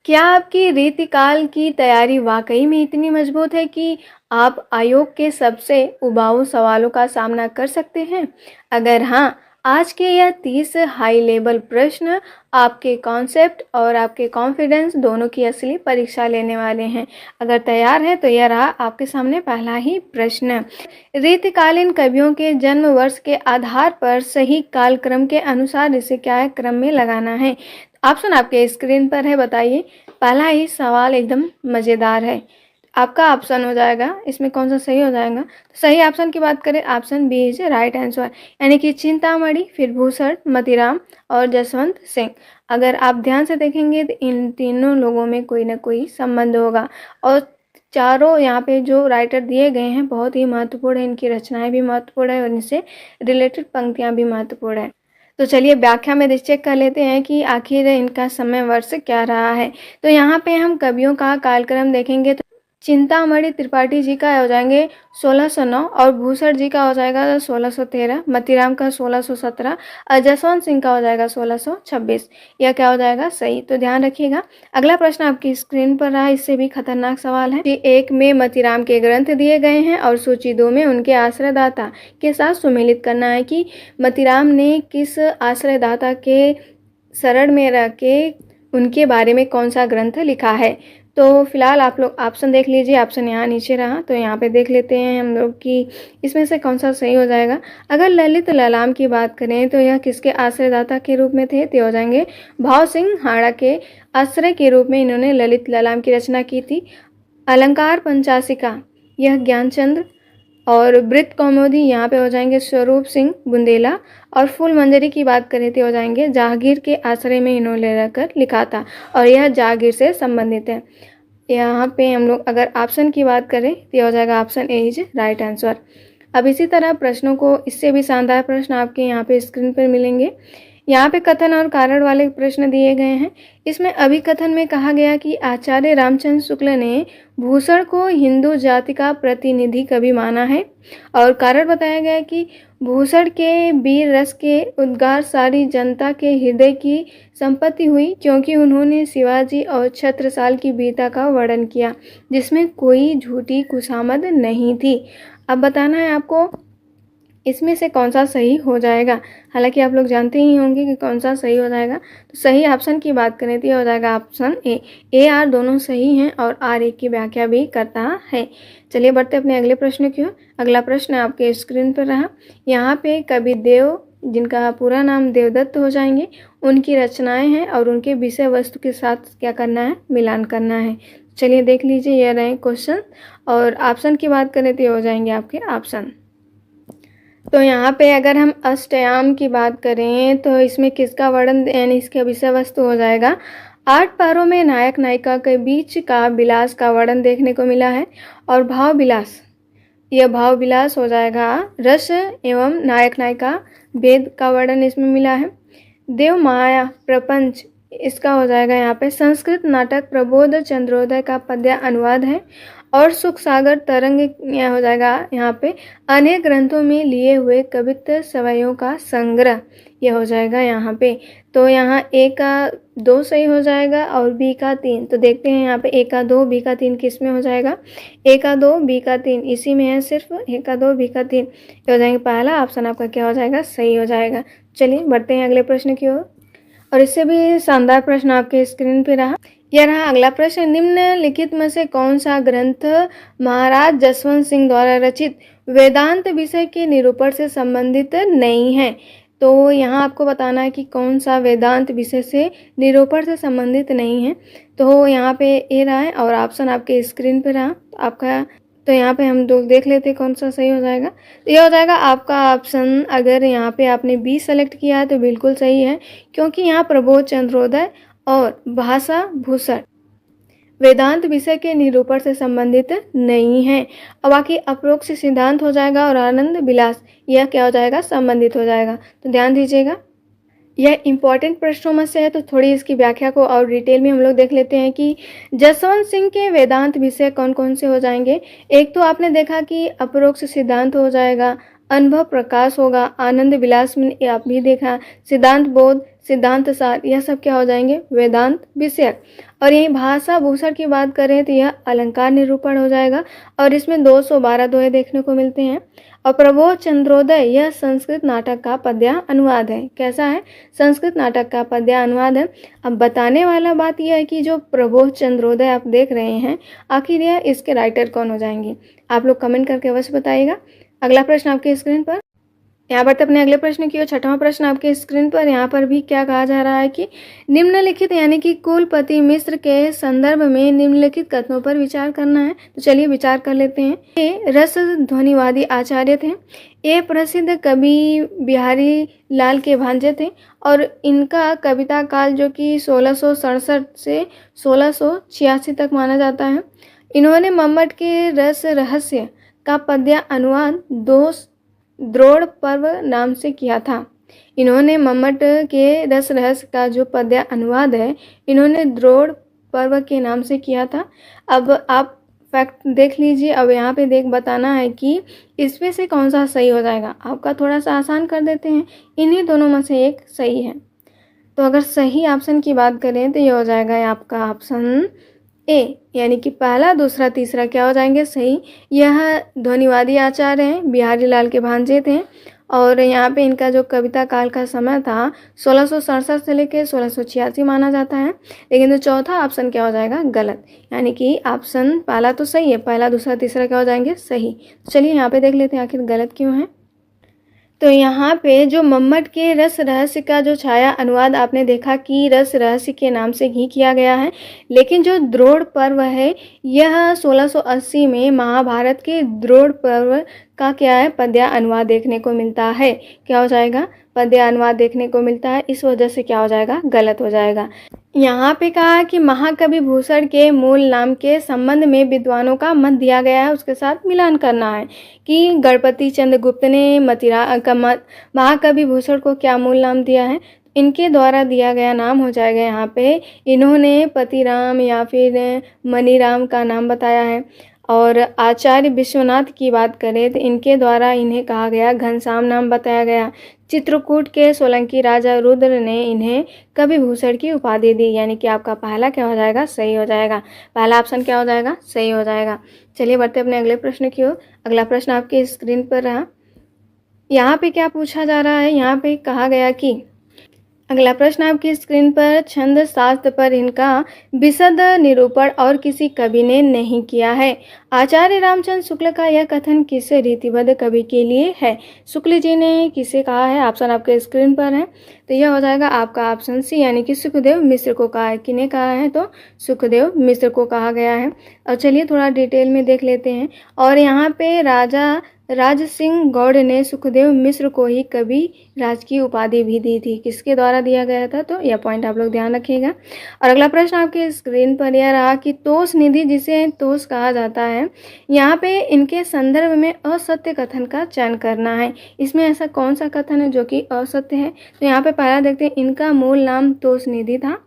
क्या आपकी रीतिकाल की तैयारी वाकई में इतनी मजबूत है कि आप आयोग के सबसे उबाऊ सवालों का सामना कर सकते हैं? अगर हाँ, आज के यह 30 हाई लेवल प्रश्न आपके कॉन्सेप्ट और आपके कॉन्फिडेंस दोनों की असली परीक्षा लेने वाले हैं। अगर तैयार हैं तो यह रहा आपके सामने पहला ही प्रश्न। रीतिकालीन कवियों के जन्म वर्ष के आधार पर सही कालक्रम के अनुसार इसे क्या क्रम में लगाना है? ऑप्शन आपके स्क्रीन पर है, बताइए। पहला ही सवाल एकदम मज़ेदार है। आपका ऑप्शन हो जाएगा इसमें कौन सा सही हो जाएगा? तो सही ऑप्शन की बात करें, option B is right answer, यानी कि चिंतामणि, फिर भूषण, मतीराम और जसवंत सिंह। अगर आप ध्यान से देखेंगे तो इन तीनों लोगों में कोई ना कोई संबंध होगा, और चारों यहाँ पे जो राइटर दिए गए हैं बहुत ही महत्वपूर्ण है, इनकी रचनाएं भी महत्वपूर्ण है और इनसे रिलेटेड पंक्तियाँ भी महत्वपूर्ण है। तो चलिए व्याख्या में चेक कर लेते हैं कि आखिर इनका समय वर्ष क्या रहा है। तो यहाँ पे हम कवियों का कालक्रम देखेंगे तो चिंतामणि त्रिपाठी जी का हो जाएंगे 1609 और भूषण जी का हो जाएगा 1613, मतीराम का 1617 और जसवंत सिंह का हो जाएगा 1626। यह क्या हो जाएगा? सही। तो ध्यान रखिएगा। अगला प्रश्न आपकी स्क्रीन पर रहा, इससे भी खतरनाक सवाल है। सूची 1 में मतीराम के ग्रंथ दिए गए हैं और सूची 2 में उनके आश्रयदाता के साथ सुमेलित करना है कि मतीराम ने किस आश्रयदाता के शरण में रह के उनके बारे में कौन सा ग्रंथ लिखा है। तो फिलहाल आप लोग ऑप्शन देख लीजिए, ऑप्शन यहाँ नीचे रहा, तो यहाँ पे देख लेते हैं हम लोग कि इसमें से कौन सा सही हो जाएगा। अगर ललित ललाम की बात करें तो यह किसके आश्रयदाता के रूप में थे? तो हो जाएंगे भाव सिंह हाड़ा के आश्रय के रूप में इन्होंने ललित ललाम की रचना की थी। अलंकार पंचाशिका यह ज्ञानचंद्र, और वृत्त कौमुदी यहाँ पे हो जाएंगे स्वरूप सिंह बुंदेला, और फूल मंजरी की बात करें तो हो जाएंगे जहांगीर के आश्रय में इन्होंने रहकर लिखा था और यह जहांगीर से संबंधित है। यहाँ पे हम लोग अगर ऑप्शन की बात करें तो हो जाएगा option A is right answer. अब इसी तरह प्रश्नों को, इससे भी शानदार प्रश्न आपके यहाँ पे स्क्रीन पर मिलेंगे। यहाँ पे कथन और कारण वाले प्रश्न दिए गए हैं। इसमें अभिकथन में कहा गया कि आचार्य रामचंद्र शुक्ल ने भूषण को हिंदू जाति का प्रतिनिधि कवि माना है, और कारण बताया गया कि भूषण के वीर रस के उद्गार सारी जनता के हृदय की संपत्ति हुई, क्योंकि उन्होंने शिवाजी और छत्रसाल की वीरता का वर्णन किया जिसमें कोई झूठी खुशामद नहीं थी। अब बताना है आपको इसमें से कौन सा सही हो जाएगा। हालांकि आप लोग जानते ही होंगे कि कौन सा सही हो जाएगा। तो सही ऑप्शन की बात करें तो हो जाएगा ऑप्शन ए आर दोनों सही हैं और आर एक की व्याख्या भी करता है। चलिए बढ़ते अपने अगले प्रश्न की ओर। अगला प्रश्न आपके स्क्रीन पर रहा। यहाँ पे कवि देव, जिनका पूरा नाम देवदत्त हो जाएंगे, उनकी रचनाएं हैं और उनके विषय वस्तु के साथ क्या करना है? मिलान करना है। चलिए देख लीजिए, यह रहे क्वेश्चन, और ऑप्शन की बात करें तो हो जाएंगे आपके ऑप्शन। तो यहाँ पे अगर हम अष्टयाम की बात करें तो इसमें किसका वर्णन यानी इसका विषय वस्तु हो जाएगा? 8 पारों में नायक नायिका के बीच का विलास का वर्णन देखने को मिला है, और भाव विलास, यह भाव विलास हो जाएगा रस एवं नायक नायिका भेद का वर्णन इसमें मिला है। देव माया प्रपंच, इसका हो जाएगा यहाँ पे संस्कृत नाटक प्रबोध चंद्रोदय का पद्य अनुवाद है, और सुख सागर तरंग हो जाएगा यहाँ पे अनेक ग्रंथों में लिए हुए कवित्व सवैयों का संग्रह, यह हो जाएगा यहाँ पे। तो यहाँ ए का 2 सही हो जाएगा और बी का 3। तो देखते हैं यहाँ पे ए का 2 बी का 3 किस में हो जाएगा? ए का 2 बी का 3 इसी में है, सिर्फ ए का 2 बी का 3 हो जाएंगे। पहला ऑप्शन आपका क्या हो जाएगा? सही हो जाएगा। चलिए बढ़ते हैं अगले प्रश्न की ओर, और इससे भी शानदार प्रश्न आपके स्क्रीन पे रहा। यह रहा अगला प्रश्न। निम्नलिखित में से कौन सा ग्रंथ महाराज जसवंत सिंह द्वारा रचित वेदांत विषय के निरूपण से संबंधित नहीं है? तो यहाँ आपको बताना है कि कौन सा वेदांत विषय से निरूपण से संबंधित नहीं है। तो यहाँ पे ए रहा है और ऑप्शन आपके स्क्रीन पे रहा आपका। तो यहाँ पे हम लोग देख लेते हैं कौन सा सही हो जाएगा। तो ये हो जाएगा आपका ऑप्शन, अगर यहाँ पे आपने बी सेलेक्ट किया है तो बिल्कुल सही है, क्योंकि यहाँ प्रबोध चंद्रोदय और भाषा भूषण वेदांत विषय के निरूपण से संबंधित नहीं है। और बाकी अपरोक्ष सिद्धांत हो जाएगा और आनंद विलास, यह क्या हो जाएगा? संबंधित हो जाएगा। तो ध्यान दीजिएगा, यह इंपॉर्टेंट प्रश्नों में से है, तो थोड़ी इसकी व्याख्या को और डिटेल में हम लोग देख लेते हैं कि जसवंत सिंह के वेदांत विषय कौन कौन से हो जाएंगे। एक तो आपने देखा कि अपरोक्ष सिद्धांत हो जाएगा, अनुभव प्रकाश होगा, आनंद विलास में आप भी देखा, सिद्धांत बोध, सिद्धांत सार, यह सब क्या हो जाएंगे? वेदांत विषयक। और यही भाषा भूषण की बात करें तो यह अलंकार निरूपण हो जाएगा और इसमें 212 दोहे देखने को मिलते हैं। और प्रबोध चंद्रोदय यह संस्कृत नाटक का पद्य अनुवाद है। कैसा है? संस्कृत नाटक का पद्य अनुवाद है। अब बताने वाला बात यह है कि जो प्रबोध चंद्रोदय आप देख रहे हैं, आखिर यह इसके राइटर कौन हो जाएंगे? आप लोग कमेंट करके अवश्य बताइएगा। अगला प्रश्न आपके स्क्रीन पर, यहाँ पर तो अपने अगले प्रश्न की ओर, छठवां प्रश्न आपके स्क्रीन पर। यहाँ पर भी क्या कहा जा रहा है कि निम्नलिखित यानी कि कुलपति मिश्र के संदर्भ में निम्नलिखित कथनों पर विचार करना है। तो चलिए विचार कर लेते हैं। ये रस ध्वनिवादी आचार्य थे, ये प्रसिद्ध कवि बिहारी लाल के भांजे थे और इनका कविता काल जो कि 1667 से 1686 तक माना जाता है। इन्होंने मम्मट के रस रहस्य का पद्य अनुवाद द्रोण पर्व नाम से किया था। इन्होंने मम्मट के रस रहस्य का जो पद्य अनुवाद है, इन्होंने द्रोण पर्व के नाम से किया था। अब आप फैक्ट देख लीजिए। अब यहाँ पे बताना है कि इसमें से कौन सा सही हो जाएगा। आपका थोड़ा सा आसान कर देते हैं, इन्हीं दोनों में से एक सही है। तो अगर सही ऑप्शन की बात करें तो ये हो जाएगा आपका ऑप्शन ए, यानी कि पहला, दूसरा, तीसरा क्या हो जाएंगे? सही। यह ध्वनिवादी आचार्य हैं, बिहारी लाल के भांजे थे और यहाँ पे इनका जो कविता काल का समय था 1667 से लेकर 1686 माना जाता है। लेकिन जो चौथा ऑप्शन क्या हो जाएगा? गलत। यानी कि ऑप्शन पहला तो सही है, पहला, दूसरा, तीसरा क्या हो जाएंगे? सही। चलिए यहाँ पे देख लेते हैं आखिर गलत क्यों है। तो यहाँ पे जो मम्मट के रस रहस्य का जो छाया अनुवाद आपने देखा कि रस रहस्य के नाम से ही किया गया है, लेकिन जो द्रोण पर्व है यह 1680 में महाभारत के द्रोण पर्व का क्या है? पद्य अनुवाद देखने को मिलता है। क्या हो जाएगा? पद्य अनुवाद देखने को मिलता है। इस वजह से क्या हो जाएगा? गलत हो जाएगा। यहाँ पे कहा कि महाकवि भूषण के मूल नाम के संबंध में विद्वानों का मत दिया गया है, उसके साथ मिलान करना है कि गणपति चंद्र गुप्त ने महाकवि भूषण को क्या मूल नाम दिया है? इनके द्वारा दिया गया नाम हो जाएगा यहाँ पे, इन्होंने पतिराम या फिर मनीराम का नाम बताया है। और आचार्य विश्वनाथ की बात करें तो इनके द्वारा इन्हें कहा गया घनश्याम नाम बताया गया। चित्रकूट के सोलंकी राजा रुद्र ने इन्हें कवि भूषण की उपाधि दी। यानी कि आपका पहला क्या हो जाएगा? सही हो जाएगा। पहला ऑप्शन क्या हो जाएगा? सही हो जाएगा। चलिए बढ़ते अपने अगले प्रश्न की ओर। अगला प्रश्न आपके स्क्रीन पर रहा। यहाँ पे क्या पूछा जा रहा है? यहाँ पे कहा गया कि अगला प्रश्न आपकी स्क्रीन पर, छंद शास्त्र पर इनका विशद निरूपण और किसी कवि ने नहीं किया है। आचार्य रामचंद्र शुक्ल का यह कथन किस रीतिबद्ध कवि के लिए है? शुक्ल जी ने किसे कहा है? ऑप्शन आपके स्क्रीन पर है। तो यह हो जाएगा आपका ऑप्शन सी, यानी कि सुखदेव मिश्र को कहा है। किन्हें कहा है? तो सुखदेव मिश्र को कहा गया है। और चलिए थोड़ा डिटेल में देख लेते हैं। और यहाँ पे राजा राज सिंह गौड़ ने सुखदेव मिश्र को ही कवि राज की उपाधि भी दी थी। किसके द्वारा दिया गया था? तो यह पॉइंट आप लोग ध्यान रखिएगा। और अगला प्रश्न आपके स्क्रीन पर यह रहा कि तोष निधि, जिसे तोष कहा जाता है, यहाँ पे इनके संदर्भ में असत्य कथन का चयन करना है। इसमें ऐसा कौन सा कथन है जो कि असत्य है? तो यहाँ पे पहला देखते हैं, इनका मूल नाम तोष निधि था,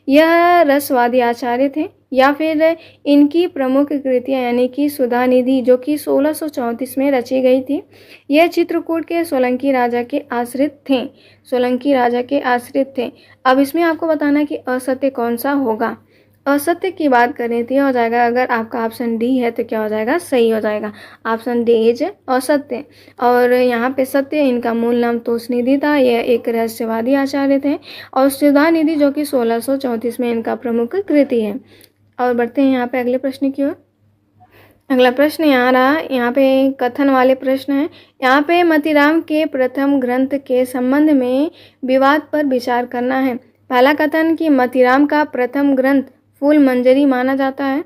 यह रसवादी आचार्य थे, या फिर इनकी प्रमुख कृतियाँ यानी कि सुधा निधि जो कि 1634 में रची गई थी, यह चित्रकूट के सोलंकी राजा के आश्रित थे। सोलंकी राजा के आश्रित थे। अब इसमें आपको बताना है कि असत्य कौन सा होगा। असत्य की बात करें तो यह हो जाएगा, अगर आपका ऑप्शन डी है तो क्या हो जाएगा? सही हो जाएगा। ऑप्शन डी इज असत्य। और यहाँ पे सत्य, इनका मूल नाम तोष निधि था, यह एक रहस्यवादी आचार्य थे। और सुधा निधि जो कि 1634 में इनका प्रमुख कृति है। और बढ़ते हैं यहाँ पे अगले प्रश्न की ओर। अगला प्रश्न यहाँ रहा, यहाँ पे कथन वाले प्रश्न है। यहाँ पे मतीराम के प्रथम ग्रंथ के संबंध में विवाद पर विचार करना है। पहला कथन कि मतीराम का प्रथम ग्रंथ फूल मंजरी माना जाता है,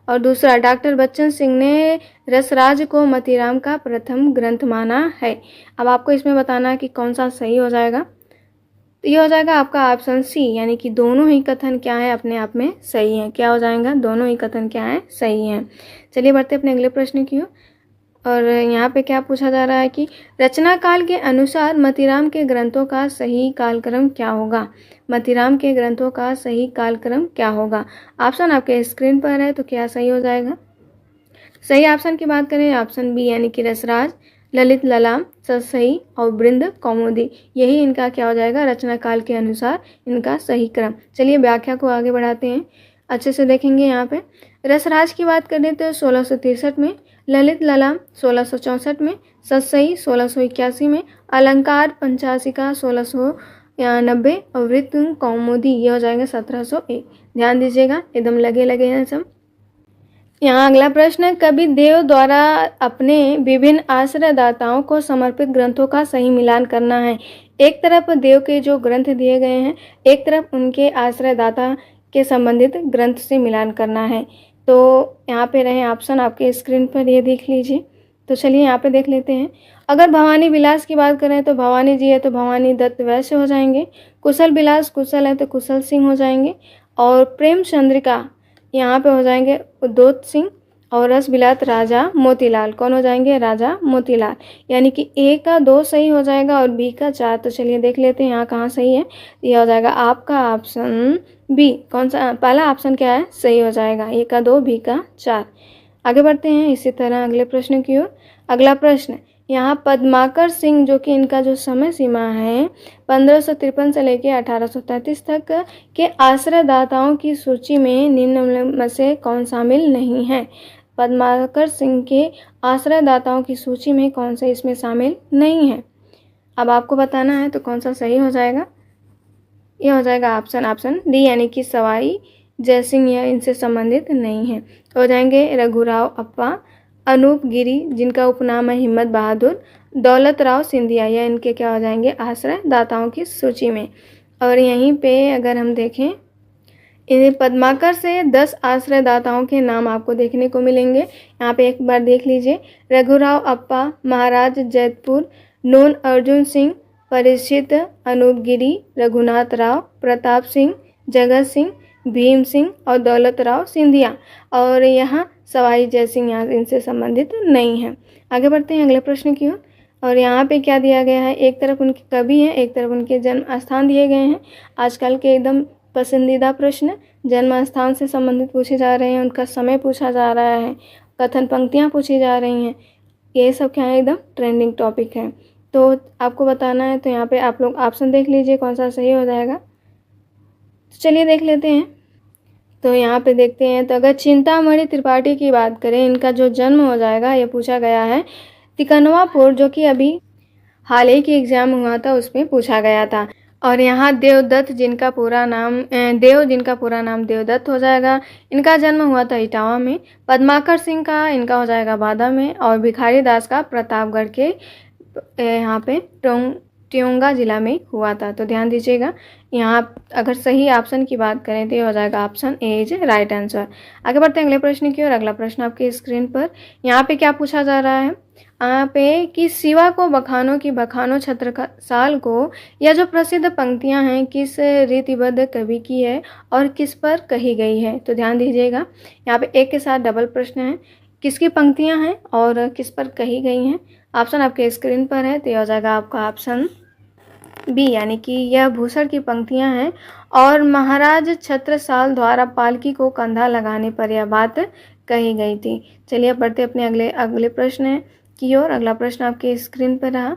और दूसरा डॉक्टर बच्चन सिंह ने रसराज को मतीराम का प्रथम ग्रंथ माना है। अब आपको इसमें बताना है कि कौन सा सही हो जाएगा। तो ये हो जाएगा आपका ऑप्शन सी, यानी कि दोनों ही कथन क्या है? अपने आप में सही है। क्या हो जाएगा? दोनों ही कथन क्या है? सही है। चलिए बढ़ते अपने अगले प्रश्न की ओर। और यहाँ पे क्या पूछा जा रहा है कि रचना काल के अनुसार मतीराम के ग्रंथों का सही कालक्रम क्या होगा? मतीराम के ग्रंथों का सही कालक्रम क्या होगा? ऑप्शन आपके स्क्रीन पर है, तो क्या सही हो जाएगा? सही ऑप्शन की बात करें, ऑप्शन बी यानी कि रसराज, ललित ललाम, सतसई और बृंद कौमुदी, यही इनका क्या हो जाएगा रचना काल के अनुसार इनका सही क्रम। चलिए व्याख्या को आगे बढ़ाते हैं, अच्छे से देखेंगे। यहाँ पे रसराज की बात करें तो 1663 में, ललित ललाम 1664 में, सतसई 1681 में, अलंकार पंचाशिका 1690 और वृत्त कौमुदी ये हो जाएंगे 1701। ध्यान दीजिएगा, एकदम लगे लगे हैं सब। यहाँ अगला प्रश्न है, कवि देव द्वारा अपने विभिन्न आश्रयदाताओं को समर्पित ग्रंथों का सही मिलान करना है। एक तरफ देव के जो ग्रंथ दिए गए हैं, एक तरफ उनके आश्रयदाता के संबंधित ग्रंथ से मिलान करना है। तो यहाँ पे रहे ऑप्शन आपके स्क्रीन पर, ये देख लीजिए। तो चलिए यहाँ पे देख लेते हैं। अगर भवानी विलास की बात करें तो भवानी जी है तो भवानी दत्त वैश्य हो जाएंगे। कुशल विलास कुशल है तो कुशल सिंह हो जाएंगे। और प्रेम चंद्रिका यहाँ पे हो जाएंगे उद्योत सिंह। और रस बिलात राजा मोतीलाल, कौन हो जाएंगे राजा मोतीलाल। यानी कि ए का 2 सही हो जाएगा और बी का 4। तो चलिए देख लेते हैं यहाँ कहाँ सही है। यह हो जाएगा आपका ऑप्शन बी। कौन सा पहला ऑप्शन क्या है सही हो जाएगा, ए का 2 बी का 4। आगे बढ़ते हैं इसी तरह अगले प्रश्न की ओर। अगला प्रश्न यहाँ पद्माकर सिंह जो कि इनका जो समय सीमा है 1553 से लेकर 1833 तक के आश्रयदाताओं की सूची में निम्न में से कौन शामिल नहीं है। पद्माकर सिंह के आश्रयदाताओं की सूची में कौन सा इसमें शामिल नहीं है। अब आपको बताना है तो कौन सा सही हो जाएगा। यह हो जाएगा ऑप्शन डी, यानी कि सवाई जयसिंह यह इनसे संबंधित नहीं है। हो जाएंगे रघुराव अप्पा, अनूप गिरी जिनका उपनाम है हिम्मत बहादुर, दौलत राव सिंधिया, यह इनके क्या हो जाएंगे आश्रयदाताओं की सूची में। और यहीं पे अगर हम देखें इन्हें पद्माकर से 10 आश्रयदाताओं के नाम आपको देखने को मिलेंगे। यहाँ पे एक बार देख लीजिए। रघुराव अप्पा, महाराज जैतपुर, नून अर्जुन सिंह, परीक्षित, अनूप गिरी, रघुनाथ राव, प्रताप सिंह, जगत सिंह, भीम सिंह और दौलत राव सिंधिया। और यहाँ सवाई जयसिंह यहाँ इनसे संबंधित नहीं है। आगे बढ़ते हैं अगले प्रश्न की ओर। और यहाँ पे क्या दिया गया है, एक तरफ उनके कवि हैं, एक तरफ उनके जन्म स्थान दिए गए हैं। आजकल के एकदम पसंदीदा प्रश्न जन्म स्थान से संबंधित पूछे जा रहे हैं, उनका समय पूछा जा रहा है, कथन पंक्तियाँ पूछी जा रही हैं। ये सब क्या है एकदम ट्रेंडिंग टॉपिक है। तो आपको बताना है तो यहाँ पे आप लोग ऑप्शन देख लीजिए कौन सा सही हो जाएगा। तो चलिए देख लेते हैं। तो यहाँ पे देखते हैं। तो अगर चिंतामणि त्रिपाठी की बात करें, इनका जो जन्म हो जाएगा ये पूछा गया है तिकनवापुर, जो कि अभी हाल ही की एग्जाम हुआ था उसमें पूछा गया था। और यहाँ देवदत्त जिनका पूरा नाम देवदत्त हो जाएगा, इनका जन्म हुआ था इटावा में। पद्माकर सिंह का इनका हो जाएगा बादा में। और भिखारी दास का प्रतापगढ़ के यहाँ पे ट्योंगा जिला में हुआ था। तो ध्यान दीजिएगा, यहाँ अगर सही ऑप्शन की बात करें तो ये हो जाएगा option A is right answer. आगे बढ़ते हैं अगले प्रश्न की ओर। अगला प्रश्न आपके स्क्रीन पर यहाँ पे क्या पूछा जा रहा है, यहाँ पे कि शिवा को बखानों की बखानों छत्रसाल को यह जो प्रसिद्ध पंक्तियाँ हैं किस रीतिबद्ध कवि की है और किस पर कही गई है। तो ध्यान दीजिएगा, यहाँ पे एक के साथ डबल प्रश्न है, किसकी पंक्तियाँ हैं और किस पर कही गई हैं। ऑप्शन आपके स्क्रीन पर है तो यह हो जाएगा आपका ऑप्शन बी, यानी कि यह भूषण की पंक्तियां हैं और महाराज छत्रसाल द्वारा पालकी को कंधा लगाने पर यह बात कही गई थी। चलिए बढ़ते अपने अगले प्रश्न की ओर। अगला प्रश्न आपके स्क्रीन पर रहा।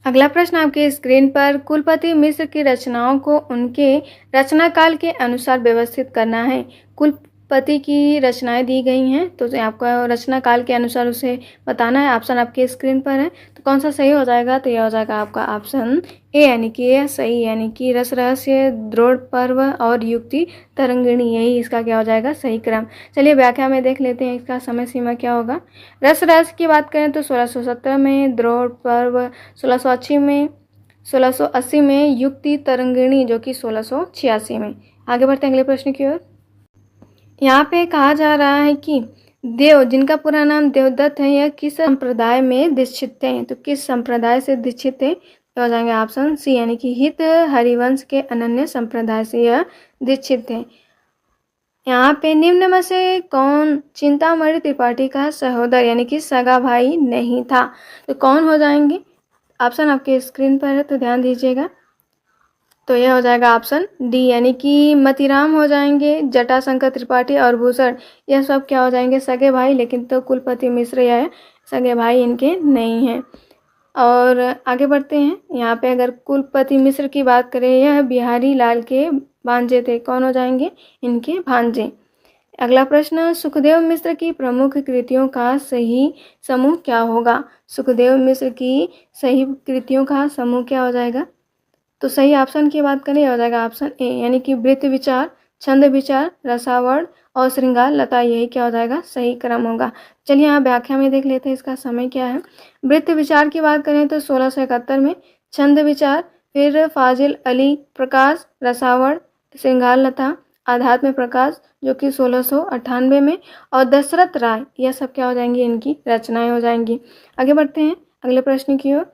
अगला प्रश्न आपके स्क्रीन पर कुलपति मिश्र की रचनाओं को उनके रचना काल के अनुसार व्यवस्थित करना है। कुलपति की रचनाएं दी गई हैं तो आपको रचना काल के अनुसार उसे बताना है। ऑप्शन आपके स्क्रीन पर है तो कौन सा सही हो जाएगा, तो यह हो जाएगा आपका ऑप्शन ए, यानी कि यह सही, यानी कि रस रहस्य, द्रोण पर्व और युक्ति तरंगिणी, यही इसका क्या हो जाएगा सही क्रम। चलिए व्याख्या में देख लेते हैं इसका समय सीमा क्या होगा। रस रहस्य की बात करें तो 1670 में, द्रोण पर्व 1680 में, युक्ति तरंगिणी जो कि 1686 में। आगे बढ़ते हैं अगले प्रश्न की ओर। यहाँ पे कहा जा रहा है कि देव जिनका पूरा नाम देवदत्त है यह किस संप्रदाय में दीक्षित थे। तो किस संप्रदाय से दीक्षित थे तो हो जाएंगे ऑप्शन सी, यानी कि हित हरिवंश के अनन्य संप्रदाय से यह दीक्षित थे। यहाँ पे निम्न में से कौन चिंतामणि त्रिपाठी का सहोदर यानी कि सगा भाई नहीं था, तो कौन हो जाएंगे। ऑप्शन आपके स्क्रीन पर है तो ध्यान दीजिएगा। तो यह हो जाएगा ऑप्शन डी, यानी कि मतीराम हो जाएंगे, जटाशंकर त्रिपाठी और भूषण, यह सब क्या हो जाएंगे सगे भाई, लेकिन तो कुलपति मिश्र यह सगे भाई इनके नहीं हैं। और आगे बढ़ते हैं। यहाँ पे अगर कुलपति मिश्र की बात करें, यह बिहारी लाल के भांजे थे। कौन हो जाएंगे? इनके भांजे। अगला प्रश्न, सुखदेव मिश्र की प्रमुख कृतियों का सही समूह क्या होगा? सुखदेव मिश्र की सही कृतियों का समूह क्या हो जाएगा? तो सही ऑप्शन की बात करें, हो जाएगा ऑप्शन ए, यानी कि वृत्त विचार, छंद विचार, रसावड़ और श्रृंगार लता। यही क्या हो जाएगा? सही क्रम होगा। चलिए यहाँ व्याख्या में देख लेते हैं इसका समय क्या है। वृत्त विचार की बात करें तो 1671 में, छंद विचार फिर फाजिल अली प्रकाश, रसावड़, श्रृंगार लता, आध्यात्म प्रकाश जो कि 1698 में, और दशरथ राय, यह सब क्या हो जाएंगी? इनकी रचनाएं हो जाएंगी। आगे बढ़ते हैं अगले प्रश्न की ओर।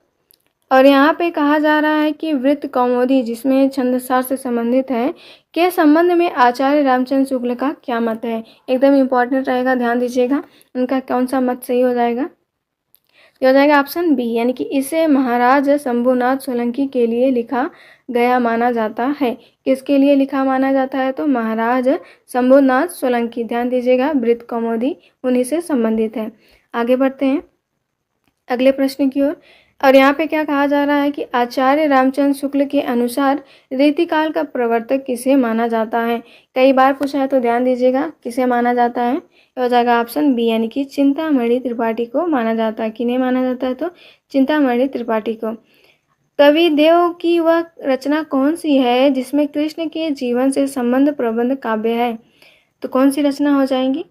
और यहाँ पे कहा जा रहा है कि वृत्त कौमुदी, जिसमें छंदसार से संबंधित है, के संबंध में आचार्य रामचंद्र शुक्ल का क्या मत है? एकदम इम्पोर्टेंट रहेगा, ध्यान दीजिएगा। उनका कौन सा मत सही हो जाएगा? ये हो जाएगा ऑप्शन बी, यानी कि इसे महाराज शंभुनाथ सोलंकी के लिए लिखा गया माना जाता है। किसके लिए लिखा माना जाता है? तो महाराज शंभुनाथ सोलंकी। ध्यान दीजिएगा, वृत्त कौमुदी उन्हीं से संबंधित है। आगे बढ़ते हैं अगले प्रश्न की ओर। और यहाँ पे क्या कहा जा रहा है कि आचार्य रामचंद्र शुक्ल के अनुसार रीतिकाल का प्रवर्तक किसे माना जाता है? कई बार पूछा है तो ध्यान दीजिएगा, किसे माना जाता है? ये हो जाएगा ऑप्शन बी, यानी कि चिंतामणि त्रिपाठी को माना जाता है। किन्हें माना जाता है? तो चिंतामणि त्रिपाठी को। कवि देव की वह रचना कौन सी है जिसमें कृष्ण के जीवन से संबंध प्रबंध काव्य है? तो कौन सी रचना हो जाएंगी?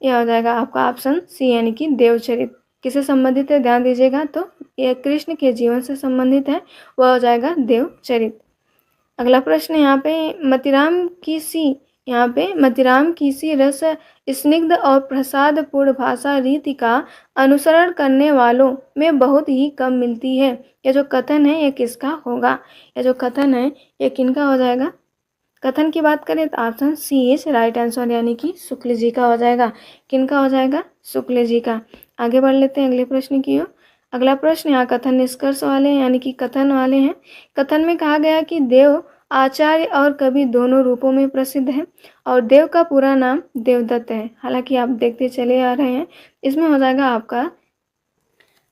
यह हो जाएगा आपका ऑप्शन सी, यानी कि देवचरित। किससे संबंधित है? ध्यान दीजिएगा, तो यह कृष्ण के जीवन से संबंधित है, वह हो जाएगा देवचरित। अगला प्रश्न यहाँ पे मतिराम की सी रस स्निग्ध और प्रसादपूर्ण भाषा रीति का अनुसरण करने वालों में बहुत ही कम मिलती है। यह जो कथन है, यह किसका होगा? यह जो कथन है, यह किनका हो जाएगा? कथन की बात करें तो option C is right answer, यानी कि शुक्ल जी का हो जाएगा। किनका हो जाएगा? शुक्ल जी का। आगे बढ़ लेते हैं अगले प्रश्न की ओर। अगला प्रश्न यहाँ कथन निष्कर्ष वाले हैं, यानी कि कथन वाले हैं। कथन में कहा गया कि देव आचार्य और कवि दोनों रूपों में प्रसिद्ध है, और देव का पूरा नाम देवदत्त है। हालांकि आप देखते चले आ रहे हैं, इसमें हो जाएगा आपका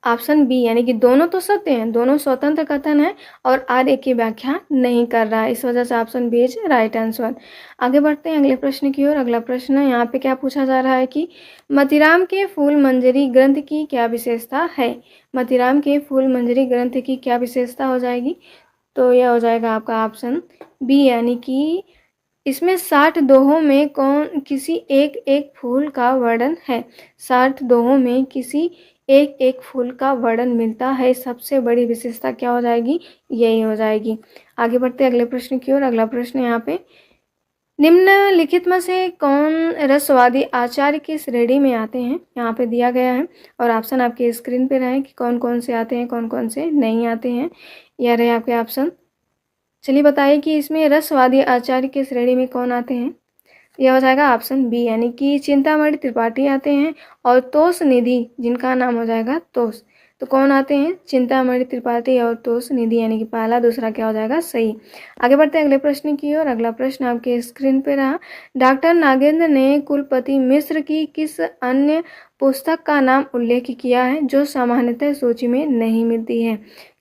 ऑप्शन बी, यानी कि दोनों तो सत्य हैं, दोनों स्वतंत्र कथन है और आर्य की व्याख्या नहीं कर रहा है, इस वजह से option B is right answer. आगे बढ़ते हैं अगले प्रश्न की ओर। अगला प्रश्न यहाँ पे क्या पूछा जा रहा है कि मतिराम के फूल मंजरी ग्रंथ की क्या विशेषता है? मतिराम के फूल मंजरी ग्रंथ की क्या विशेषता हो जाएगी? तो यह हो जाएगा आपका ऑप्शन बी, यानी कि इसमें 60 दोहों में किसी एक एक फूल का वर्णन है। 60 दोहों में किसी एक एक फूल का वर्णन मिलता है। सबसे बड़ी विशेषता क्या हो जाएगी? यही हो जाएगी। आगे बढ़ते अगले प्रश्न की ओर। अगला प्रश्न यहाँ पे, निम्नलिखित में से कौन रसवादी आचार्य की श्रेणी में आते हैं? यहाँ पे दिया गया है और ऑप्शन आपके स्क्रीन पे रहे कि कौन कौन से आते हैं, कौन कौन से नहीं आते हैं। यह रहे आपके ऑप्शन। चलिए बताइए कि इसमें रसवादी आचार्य की श्रेणी में कौन आते हैं? यह हो जाएगा ऑप्शन बी, यानी कि चिंतामणि त्रिपाठी आते हैं, और तोष निधि, जिनका नाम हो जाएगा तोष। तो कौन आते हैं? चिंतामणि त्रिपाठी और तोष निधि, यानी कि पहला दूसरा क्या हो जाएगा? सही। आगे बढ़ते हैं अगले प्रश्न की ओर। अगला प्रश्न आपके स्क्रीन पे रहा। डॉक्टर नागेंद्र ने कुलपति मिश्र की किस अन्य पुस्तक का नाम उल्लेख किया है जो सामान्यतः सूची में नहीं मिलती है?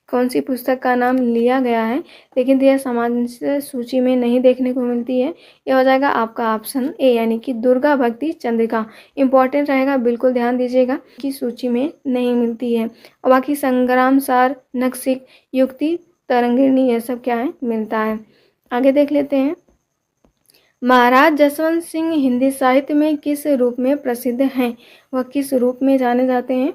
कौन सी पुस्तक का नाम लिया गया है लेकिन यह सामान्य सूची में नहीं देखने को मिलती है? यह हो जाएगा आपका ऑप्शन ए, यानी कि दुर्गा भक्ति चंद्रिका। इंपॉर्टेंट रहेगा, बिल्कुल ध्यान दीजिएगा कि सूची में नहीं मिलती है। और बाकी संग्राम सार, नक्सिक, युक्ति तरंगिणी, यह सब क्या है? मिलता है। आगे देख लेते हैं। महाराज जसवंत सिंह हिंदी साहित्य में किस रूप में प्रसिद्ध हैं? वह किस रूप में जाने जाते हैं?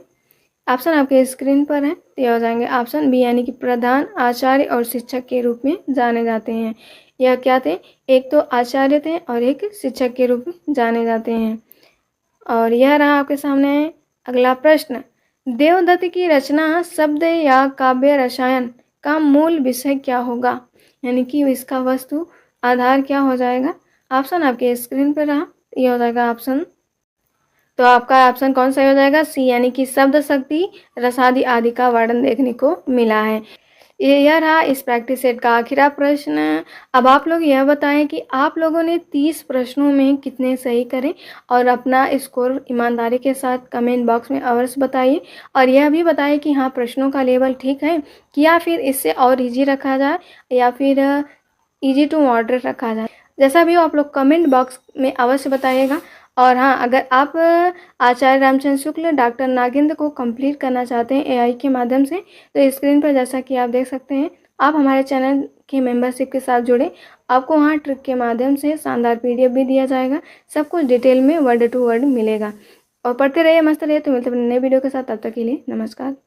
ऑप्शन आपके स्क्रीन पर है, ये हो जाएंगे ऑप्शन बी, यानी कि प्रधान, आचार्य और शिक्षक के रूप में जाने जाते हैं। यह क्या थे? एक तो आचार्य थे और एक शिक्षक के रूप में जाने जाते हैं। और यह रहा आपके सामने अगला प्रश्न। देवदत्त की रचना शब्द या काव्य रसायन का मूल विषय क्या होगा? यानी कि इसका वस्तु आधार क्या हो जाएगा? ऑप्शन आपके स्क्रीन पर रहा, यह हो जाएगा ऑप्शन। तो आपका ऑप्शन कौन सा हो जाएगा? सी, यानी कि शब्द शक्ति रसादि आदि का वर्णन देखने को मिला है। यह रहा इस प्रैक्टिस सेट का आखिरी प्रश्न। अब आप लोग यह बताएं कि आप लोगों ने 30 प्रश्नों में कितने सही करें और अपना स्कोर ईमानदारी के साथ कमेंट बॉक्स में अवश्य बताइए। और यह भी बताएं कि हाँ, प्रश्नों का लेवल ठीक है या फिर इससे और इजी रखा जाए या फिर इजी टू मॉडरेट रखा जाए। जैसा भी हो आप लोग कमेंट बॉक्स में अवश्य बताइएगा। और हाँ, अगर आप आचार्य रामचंद्र शुक्ल डॉक्टर नागेंद्र को कंप्लीट करना चाहते हैं एआई के माध्यम से, तो स्क्रीन पर जैसा कि आप देख सकते हैं, आप हमारे चैनल की मेंबरशिप के साथ जुड़े। आपको वहाँ ट्रिक के माध्यम से शानदार पीडीएफ भी दिया जाएगा। सब कुछ डिटेल में वर्ड टू वर्ड मिलेगा। और पढ़ते रहिए, मस्त रहिए। तो मिलते हैं नए वीडियो के साथ, तब तक के लिए नमस्कार।